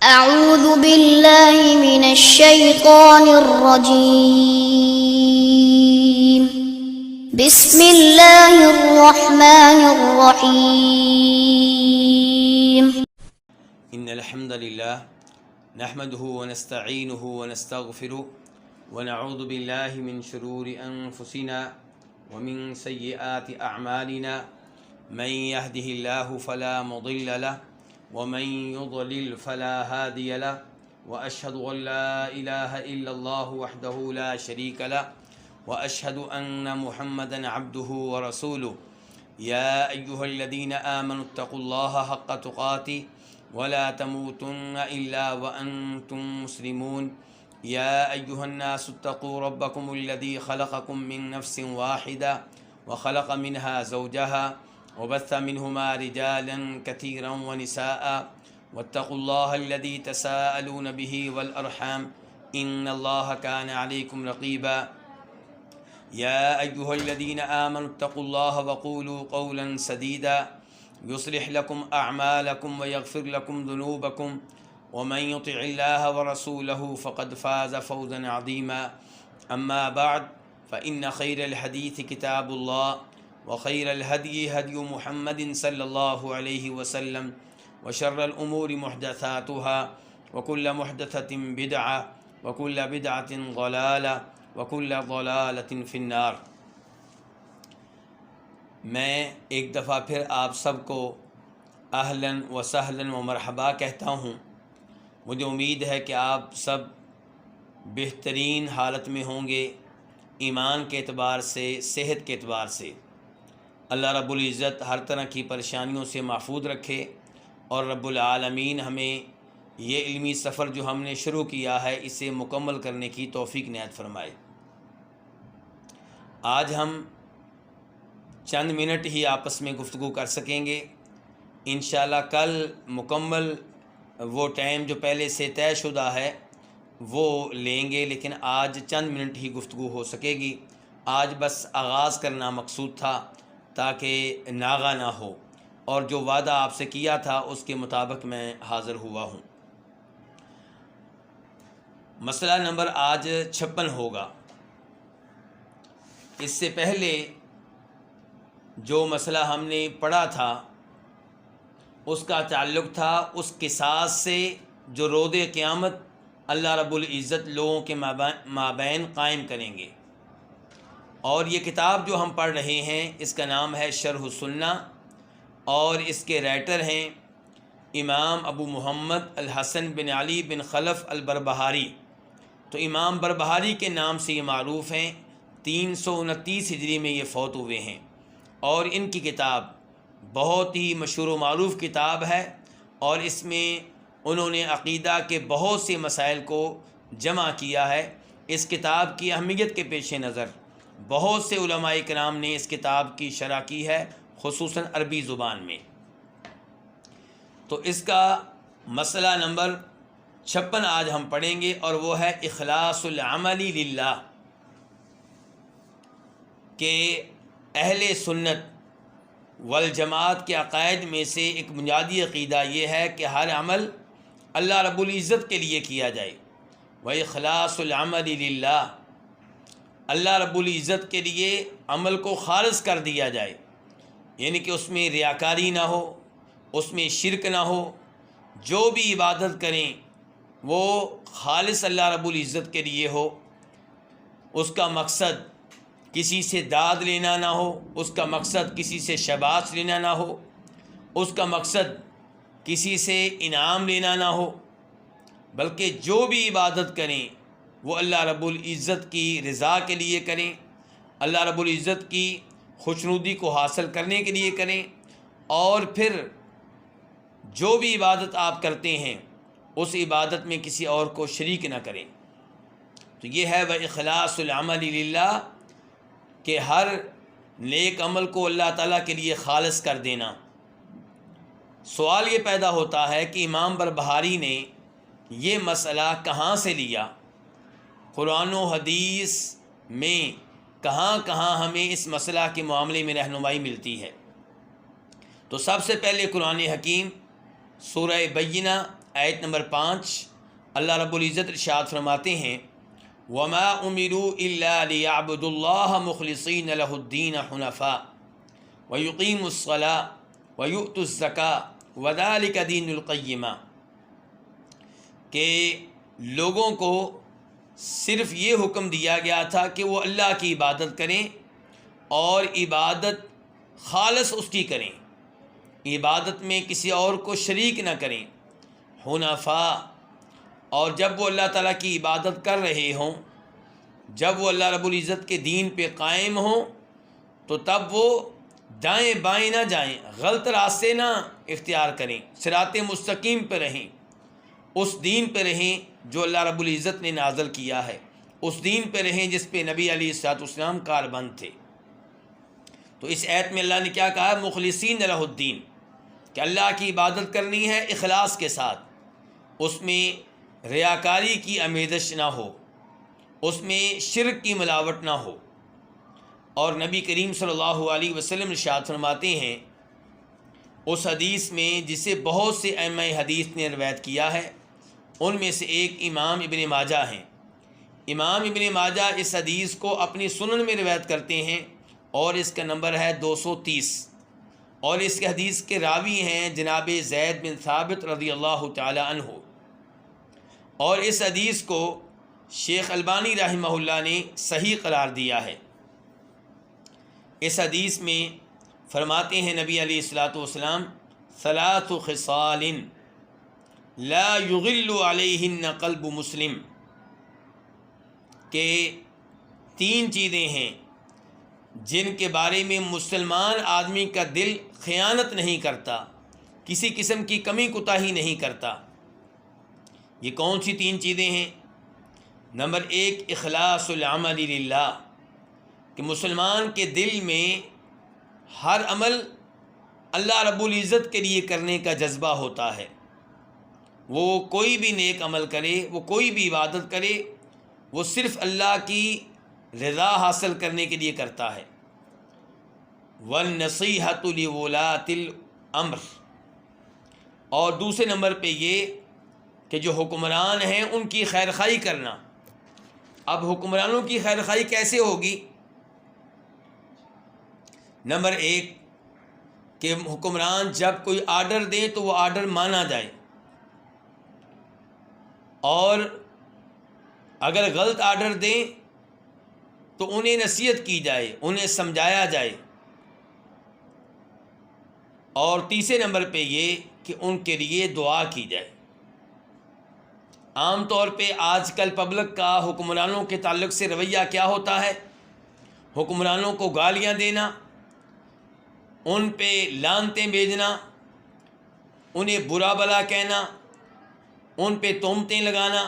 أعوذ بالله من الشيطان الرجيم. بسم الله الرحمن الرحيم. إن الحمد لله نحمده ونستعينه ونستغفره ونعوذ بالله من شرور أنفسنا ومن سيئات أعمالنا من يهده الله فلا مضل له ومن يضلل فلا هادي له وأشهد أن لا إله إلا الله وحده لا شريك له وأشهد أن محمدا عبده ورسوله يا أيها الذين آمنوا اتقوا الله حق تقاته ولا تموتن إلا وأنتم مسلمون يا أيها الناس اتقوا ربكم الذي خلقكم من نفس واحدة وخلق منها زوجها وبث منهما رجالا كثيرا ونساء واتقوا الله الذي تساءلون به والأرحام إن الله كان عليكم رقيبا يا أيها الذين آمنوا اتقوا الله وقولوا قولا سديدا يصلح لكم أعمالكم ويغفر لكم ذنوبكم ومن يطع الله ورسوله فقد فاز فوزا عظيما أما بعد فإن خير الحديث كتاب الله وخير الهدي هدي محمد صلى الله عليه وسلم وشر الأمور محدثاتها وكل محدثة بدعة وكل بدعة ضلالة وكل ضلالة في النار۔ میں ایک دفعہ پھر آپ سب کو اہلاً و سہلاً و مرحبا کہتا ہوں۔ مجھے امید ہے کہ آپ سب بہترین حالت میں ہوں گے، ایمان کے اعتبار سے، صحت کے اعتبار سے۔ اللہ رب العزت ہر طرح کی پریشانیوں سے محفوظ رکھے اور رب العالمین ہمیں یہ علمی سفر جو ہم نے شروع کیا ہے اسے مکمل کرنے کی توفیق عنایت فرمائے۔ آج ہم چند منٹ ہی آپس میں گفتگو کر سکیں گے، انشاءاللہ کل مکمل وہ ٹائم جو پہلے سے طے شدہ ہے وہ لیں گے، لیکن آج چند منٹ ہی گفتگو ہو سکے گی۔ آج بس آغاز کرنا مقصود تھا تاکہ ناغہ نہ ہو، اور جو وعدہ آپ سے کیا تھا اس کے مطابق میں حاضر ہوا ہوں۔ مسئلہ نمبر آج 56 ہوگا۔ اس سے پہلے جو مسئلہ ہم نے پڑھا تھا اس کا تعلق تھا اس قصاص سے جو روز قیامت اللہ رب العزت لوگوں کے مابین قائم کریں گے، اور یہ کتاب جو ہم پڑھ رہے ہیں اس کا نام ہے شرح السنہ، اور اس کے رائٹر ہیں امام ابو محمد الحسن بن علی بن خلف البربہاری۔ تو امام بربہاری کے نام سے یہ معروف ہیں، 329 ہجری میں یہ فوت ہوئے ہیں، اور ان کی کتاب بہت ہی مشہور و معروف کتاب ہے، اور اس میں انہوں نے عقیدہ کے بہت سے مسائل کو جمع کیا ہے۔ اس کتاب کی اہمیت کے پیش نظر بہت سے علماء کرام نے اس کتاب کی شرح کی ہے، خصوصاً عربی زبان میں۔ تو اس کا مسئلہ نمبر 56 آج ہم پڑھیں گے، اور وہ ہے اخلاص العمل للہ، کہ اہل سنت والجماعت کے عقائد میں سے ایک بنیادی عقیدہ یہ ہے کہ ہر عمل اللہ رب العزت کے لیے کیا جائے۔ وَإِخْلَاصُ الْعَمَلِ لِلَّهِ، اللہ رب العزت کے لیے عمل کو خالص کر دیا جائے، یعنی کہ اس میں ریاکاری نہ ہو، اس میں شرک نہ ہو، جو بھی عبادت کریں وہ خالص اللہ رب العزت کے لیے ہو، اس کا مقصد کسی سے داد لینا نہ ہو، اس کا مقصد کسی سے شاباش لینا نہ ہو، اس کا مقصد کسی سے انعام لینا نہ ہو، بلکہ جو بھی عبادت کریں وہ اللہ رب العزت کی رضا کے لیے کریں، اللہ رب العزت کی خوشنودی کو حاصل کرنے کے لیے کریں، اور پھر جو بھی عبادت آپ کرتے ہیں اس عبادت میں کسی اور کو شریک نہ کریں۔ تو یہ ہے وَإِخْلَاصُ الْعَمَلِ لِلَّهِ، کہ ہر نیک عمل کو اللہ تعالیٰ کے لیے خالص کر دینا۔ سوال یہ پیدا ہوتا ہے کہ امام بربہاری نے یہ مسئلہ کہاں سے لیا؟ قرآن و حدیث میں کہاں کہاں ہمیں اس مسئلہ کے معاملے میں رہنمائی ملتی ہے؟ تو سب سے پہلے قرآن حکیم سورہ بینہ آیت نمبر 5 اللہ رب العزت ارشاد فرماتے ہیں وما امروا الا ليعبدوا الله مخلصين له الدين حنفاء ويقيموا الصلاة ويؤتوا الزكاة وذلك دين القیمہ، کہ لوگوں کو صرف یہ حکم دیا گیا تھا کہ وہ اللہ کی عبادت کریں اور عبادت خالص اس کی کریں، عبادت میں کسی اور کو شریک نہ کریں، حنفاء، اور جب وہ اللہ تعالیٰ کی عبادت کر رہے ہوں، جب وہ اللہ رب العزت کے دین پہ قائم ہوں تو تب وہ دائیں بائیں نہ جائیں، غلط راستے نہ اختیار کریں، صراط مستقیم پہ رہیں، اس دین پہ رہیں جو اللہ رب العزت نے نازل کیا ہے، اس دین پہ رہیں جس پہ نبی علیہ السلام کاربند تھے۔ تو اس آیت میں اللہ نے کیا کہا؟ مخلصین لہ الدین، کہ اللہ کی عبادت کرنی ہے اخلاص کے ساتھ، اس میں ریاکاری کی آمیزش نہ ہو، اس میں شرک کی ملاوٹ نہ ہو۔ اور نبی کریم صلی اللہ علیہ وسلم ارشاد فرماتے ہیں اس حدیث میں جسے بہت سے ائمہ حدیث نے روایت کیا ہے، ان میں سے ایک امام ابن ماجہ ہیں۔ امام ابن ماجہ اس حدیث کو اپنی سنن میں روایت کرتے ہیں اور اس کا نمبر ہے 230، اور اس کے حدیث کے راوی ہیں جناب زید بن ثابت رضی اللہ تعالی عنہ، اور اس حدیث کو شیخ البانی رحمہ اللہ نے صحیح قرار دیا ہے۔ اس حدیث میں فرماتے ہیں نبی علیہ الصلوۃ والسلام ثلاث خصال لا یغل علیہن قلب مسلم، کہ 3 چیزیں ہیں جن کے بارے میں مسلمان آدمی کا دل خیانت نہیں کرتا، کسی قسم کی کمی کوتاہی نہیں کرتا۔ یہ کون سی 3 چیزیں ہیں؟ نمبر 1 اخلاص العمل للہ، کہ مسلمان کے دل میں ہر عمل اللہ رب العزت کے لیے کرنے کا جذبہ ہوتا ہے، وہ کوئی بھی نیک عمل کرے، وہ کوئی بھی عبادت کرے، وہ صرف اللہ کی رضا حاصل کرنے کے لیے کرتا ہے۔ والنصیحۃ لولاۃ الامر، اور دوسرے نمبر پہ یہ کہ جو حکمران ہیں ان کی خیرخواہی کرنا۔ اب حکمرانوں کی خیرخواہی کیسے ہوگی؟ نمبر 1 کہ حکمران جب کوئی آرڈر دیں تو وہ آرڈر مانا جائے، اور اگر غلط آرڈر دیں تو انہیں نصیحت کی جائے، انہیں سمجھایا جائے۔ اور تیسرے نمبر پہ یہ کہ ان کے لیے دعا کی جائے۔ عام طور پہ آج کل پبلک کا حکمرانوں کے تعلق سے رویہ کیا ہوتا ہے؟ حکمرانوں کو گالیاں دینا، ان پہ لعنتیں بھیجنا، انہیں برا بھلا کہنا، ان پہ تہمتیں لگانا،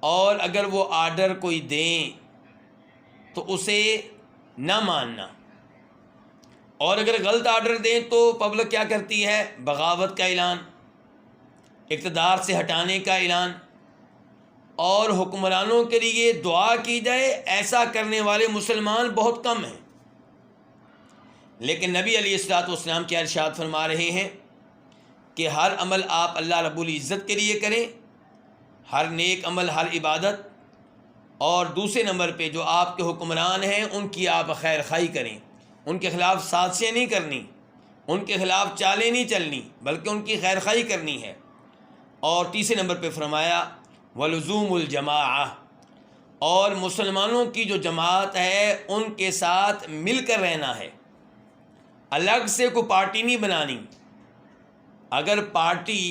اور اگر وہ آرڈر کوئی دیں تو اسے نہ ماننا، اور اگر غلط آرڈر دیں تو پبلک کیا کرتی ہے؟ بغاوت کا اعلان، اقتدار سے ہٹانے کا اعلان، اور حکمرانوں کے لیے دعا کی جائے، ایسا کرنے والے مسلمان بہت کم ہیں۔ لیکن نبی علیہ الصلوۃ والسلام کیا ارشاد فرما رہے ہیں کہ ہر عمل آپ اللہ رب العزت کے لیے کریں، ہر نیک عمل، ہر عبادت، اور دوسرے نمبر پہ جو آپ کے حکمران ہیں ان کی آپ خیر خواہی کریں، ان کے خلاف سازشیں نہیں کرنی، ان کے خلاف چالیں نہیں چلنی، بلکہ ان کی خیر خواہی کرنی ہے۔ اور تیسرے نمبر پہ فرمایا ولزوم الجماعہ، اور مسلمانوں کی جو جماعت ہے ان کے ساتھ مل کر رہنا ہے، الگ سے کوئی پارٹی نہیں بنانی۔ اگر پارٹی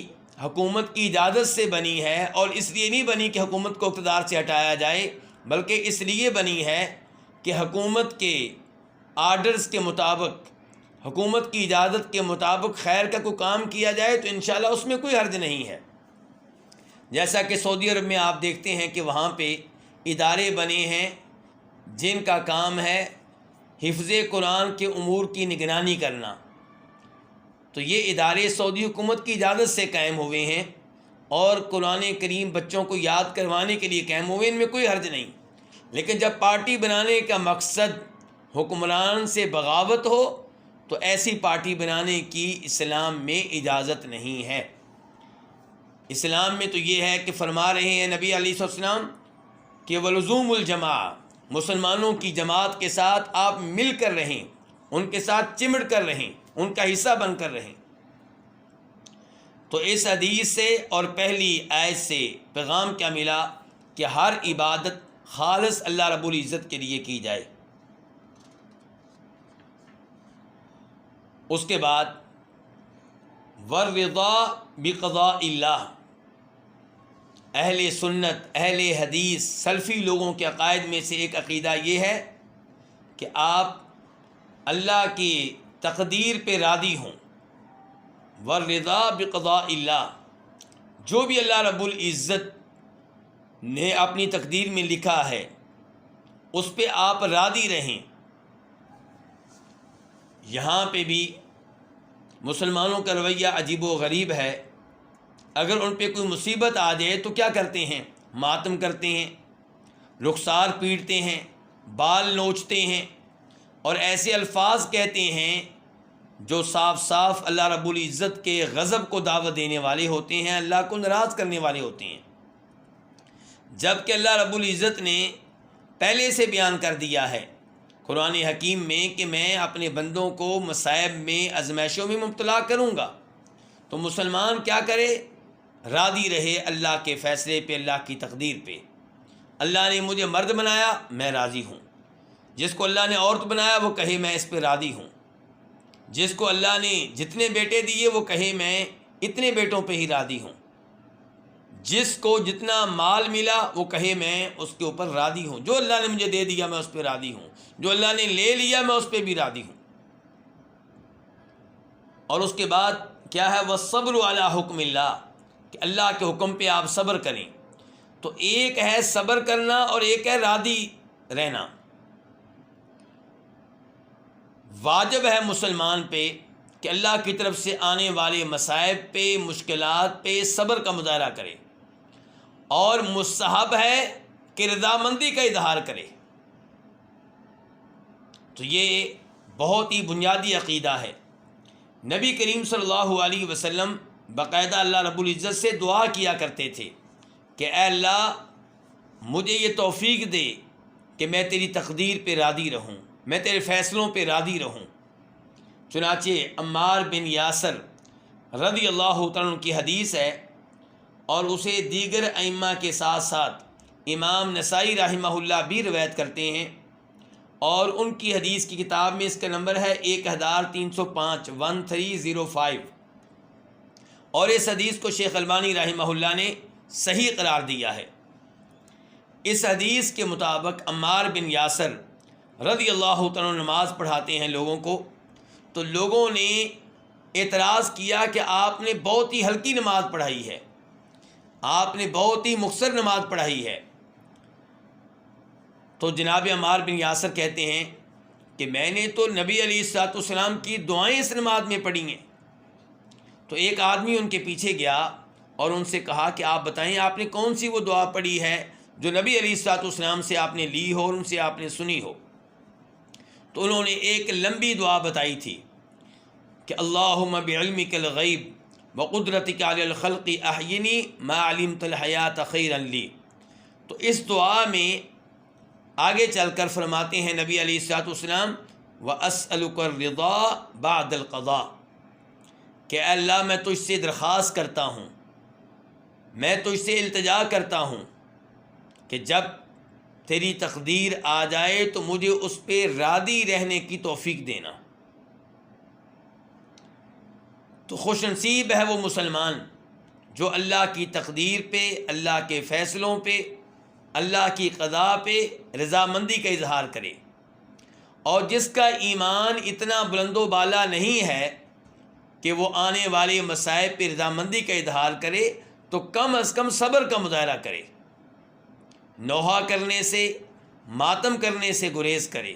حکومت کی اجازت سے بنی ہے، اور اس لیے نہیں بنی کہ حکومت کو اقتدار سے ہٹایا جائے، بلکہ اس لیے بنی ہے کہ حکومت کے آرڈرز کے مطابق، حکومت کی اجازت کے مطابق خیر کا کوئی کام کیا جائے تو انشاءاللہ اس میں کوئی حرج نہیں ہے۔ جیسا کہ سعودی عرب میں آپ دیکھتے ہیں کہ وہاں پہ ادارے بنے ہیں جن کا کام ہے حفظ قرآن کے امور کی نگرانی کرنا، تو یہ ادارے سعودی حکومت کی اجازت سے قائم ہوئے ہیں اور قرآن کریم بچوں کو یاد کروانے کے لیے قائم ہوئے، ان میں کوئی حرج نہیں۔ لیکن جب پارٹی بنانے کا مقصد حکمران سے بغاوت ہو تو ایسی پارٹی بنانے کی اسلام میں اجازت نہیں ہے۔ اسلام میں تو یہ ہے کہ فرما رہے ہیں نبی علیہ السلام کہ ولزوم الجماع، مسلمانوں کی جماعت کے ساتھ آپ مل کر رہیں، ان کے ساتھ چمڑ کر رہیں، ان کا حصہ بن کر رہیں۔ تو اس حدیث سے اور پہلی آیت سے پیغام کیا ملا کہ ہر عبادت خالص اللہ رب العزت کے لیے کی جائے۔ اس کے بعد والرضا بقضاء اللہ، اہل سنت، اہل حدیث، سلفی لوگوں کے عقائد میں سے ایک عقیدہ یہ ہے کہ آپ اللہ کی تقدیر پہ راضی ہوں۔ والرضا بقضاء اللہ، جو بھی اللہ رب العزت نے اپنی تقدیر میں لکھا ہے اس پہ آپ راضی رہیں۔ یہاں پہ بھی مسلمانوں کا رویہ عجیب و غریب ہے۔ اگر ان پہ کوئی مصیبت آ جائے تو کیا کرتے ہیں؟ ماتم کرتے ہیں، رخسار پیٹتے ہیں، بال نوچتے ہیں، اور ایسے الفاظ کہتے ہیں جو صاف صاف اللہ رب العزت کے غضب کو دعوت دینے والے ہوتے ہیں، اللہ کو ناراض کرنے والے ہوتے ہیں، جب کہ اللہ رب العزت نے پہلے سے بیان کر دیا ہے قرآن حکیم میں کہ میں اپنے بندوں کو مصائب میں، آزمائشوں میں مبتلا کروں گا۔ تو مسلمان کیا کرے؟ راضی رہے اللہ کے فیصلے پہ، اللہ کی تقدیر پہ۔ اللہ نے مجھے مرد بنایا، میں راضی ہوں۔ جس کو اللہ نے عورت بنایا وہ کہے میں اس پہ راضی ہوں۔ جس کو اللہ نے جتنے بیٹے دیے وہ کہے میں اتنے بیٹوں پہ ہی راضی ہوں۔ جس کو جتنا مال ملا وہ کہے میں اس کے اوپر راضی ہوں۔ جو اللہ نے مجھے دے دیا میں اس پہ راضی ہوں، جو اللہ نے لے لیا میں اس پہ بھی راضی ہوں۔ اور اس کے بعد کیا ہے؟ والصبر علی حکم اللہ، کہ اللہ کے حکم پہ آپ صبر کریں۔ تو ایک ہے صبر کرنا اور ایک ہے راضی رہنا۔ واجب ہے مسلمان پہ کہ اللہ کی طرف سے آنے والے مصائب پہ، مشکلات پہ صبر کا مظاہرہ کرے، اور مستحب ہے کہ رضامندی کا اظہار کرے۔ تو یہ بہت ہی بنیادی عقیدہ ہے۔ نبی کریم صلی اللہ علیہ وسلم باقاعدہ اللہ رب العزت سے دعا کیا کرتے تھے کہ اے اللہ مجھے یہ توفیق دے کہ میں تیری تقدیر پہ راضی رہوں، میں تیرے فیصلوں پہ راضی رہوں۔ چنانچہ عمار بن یاسر رضی اللہ تعالیٰ عنہ کی حدیث ہے، اور اسے دیگر ائمہ کے ساتھ ساتھ امام نسائی رحمہ اللہ بھی روایت کرتے ہیں، اور ان کی حدیث کی کتاب میں اس کا نمبر ہے 1305 1305، اور اس حدیث کو شیخ البانی رحمہ اللہ نے صحیح قرار دیا ہے۔ اس حدیث کے مطابق عمار بن یاسر رضی اللہ تعالیٰ عنہ نماز پڑھاتے ہیں لوگوں کو، تو لوگوں نے اعتراض کیا کہ آپ نے بہت ہی ہلکی نماز پڑھائی ہے، آپ نے بہت ہی مختصر نماز پڑھائی ہے۔ تو جناب عمار بن یاسر کہتے ہیں کہ میں نے تو نبی علیہ الصلوۃ والسلام کی دعائیں اس نماز میں پڑھی ہیں۔ تو ایک آدمی ان کے پیچھے گیا اور ان سے کہا کہ آپ بتائیں آپ نے کون سی وہ دعا پڑھی ہے جو نبی علیہ الصلوۃ والسلام سے آپ نے لی ہو اور ان سے آپ نے سنی ہو۔ تو انہوں نے ایک لمبی دعا بتائی تھی کہ اللہم بعلمک الغیب وقدرتک علی الخلق احینی ما علمت الحیات خیرا لی۔ تو اس دعا میں آگے چل کر فرماتے ہیں نبی علیہ الصلوۃ والسلام واسألک الرضا بعد القضاء، کہ اے اللہ میں تجھ سے درخواست کرتا ہوں، میں تجھ سے التجا کرتا ہوں کہ جب تیری تقدیر آ جائے تو مجھے اس پہ راضی رہنے کی توفیق دینا۔ تو خوش نصیب ہے وہ مسلمان جو اللہ کی تقدیر پہ، اللہ کے فیصلوں پہ، اللہ کی قضاء پہ رضامندی کا اظہار کرے، اور جس کا ایمان اتنا بلند و بالا نہیں ہے کہ وہ آنے والے مصائب پہ رضامندی کا اظہار کرے، تو کم از کم صبر کا مظاہرہ کرے، نوحہ کرنے سے، ماتم کرنے سے گریز کرے،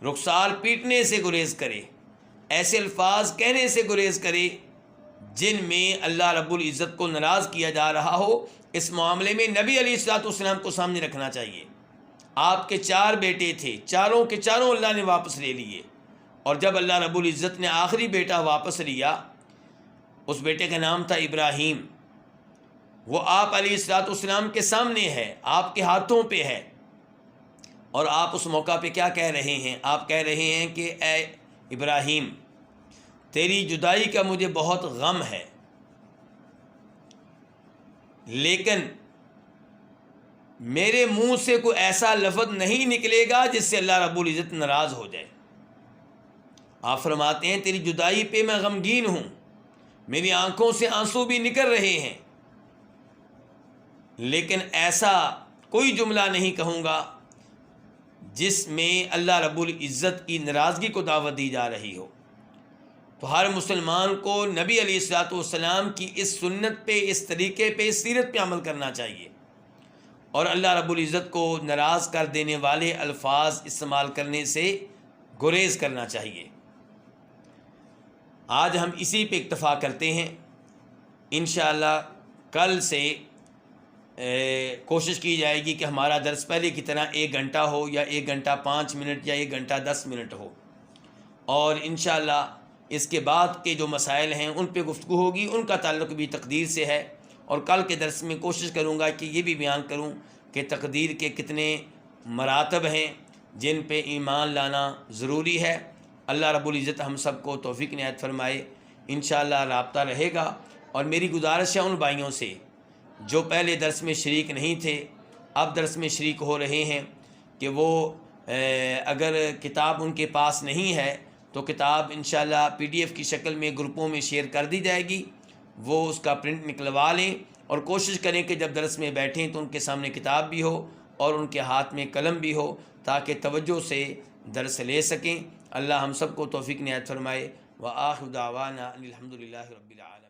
رخسار پیٹنے سے گریز کرے، ایسے الفاظ کہنے سے گریز کرے جن میں اللہ رب العزت کو ناراض کیا جا رہا ہو۔ اس معاملے میں نبی علیہ الصلوۃ والسلام کو سامنے رکھنا چاہیے۔ آپ کے 4 بیٹے تھے، چاروں کے چاروں اللہ نے واپس لے لیے، اور جب اللہ رب العزت نے آخری بیٹا واپس لیا، اس بیٹے کا نام تھا ابراہیم، وہ آپ علیہ الصلوۃ والسلام کے سامنے ہے، آپ کے ہاتھوں پہ ہے، اور آپ اس موقع پہ کیا کہہ رہے ہیں؟ آپ کہہ رہے ہیں کہ اے ابراہیم، تیری جدائی کا مجھے بہت غم ہے، لیکن میرے منہ سے کوئی ایسا لفظ نہیں نکلے گا جس سے اللہ رب العزت ناراض ہو جائے۔ آپ فرماتے ہیں تیری جدائی پہ میں غمگین ہوں، میری آنکھوں سے آنسو بھی نکل رہے ہیں، لیکن ایسا کوئی جملہ نہیں کہوں گا جس میں اللہ رب العزت کی ناراضگی کو دعوت دی جا رہی ہو۔ تو ہر مسلمان کو نبی علیہ الصلوۃ والسلام کی اس سنت پہ، اس طریقے پہ، اس سیرت پہ عمل کرنا چاہیے، اور اللہ رب العزت کو ناراض کر دینے والے الفاظ استعمال کرنے سے گریز کرنا چاہیے۔ آج ہم اسی پہ اکتفا کرتے ہیں۔ انشاءاللہ کل سے کوشش کی جائے گی کہ ہمارا درس پہلے کی طرح 1 گھنٹہ ہو، یا 1 گھنٹہ 5 منٹ، یا 1 گھنٹہ 10 منٹ ہو، اور انشاءاللہ اس کے بعد کے جو مسائل ہیں ان پہ گفتگو ہوگی، ان کا تعلق بھی تقدیر سے ہے، اور کل کے درس میں کوشش کروں گا کہ یہ بھی بیان کروں کہ تقدیر کے کتنے مراتب ہیں جن پہ ایمان لانا ضروری ہے۔ اللہ رب العزت ہم سب کو توفیق عنایت فرمائے۔ انشاءاللہ رابطہ رہے گا، اور میری گزارش ہے ان بھائیوں سے جو پہلے درس میں شریک نہیں تھے، اب درس میں شریک ہو رہے ہیں، کہ وہ اگر کتاب ان کے پاس نہیں ہے تو کتاب انشاءاللہ PDF کی شکل میں گروپوں میں شیئر کر دی جائے گی، وہ اس کا پرنٹ نکلوا لیں، اور کوشش کریں کہ جب درس میں بیٹھیں تو ان کے سامنے کتاب بھی ہو اور ان کے ہاتھ میں قلم بھی ہو، تاکہ توجہ سے درس لے سکیں۔ اللہ ہم سب کو توفیق عنایت فرمائے۔ وآخر دعوانا ان الحمد للہ رب العالمین۔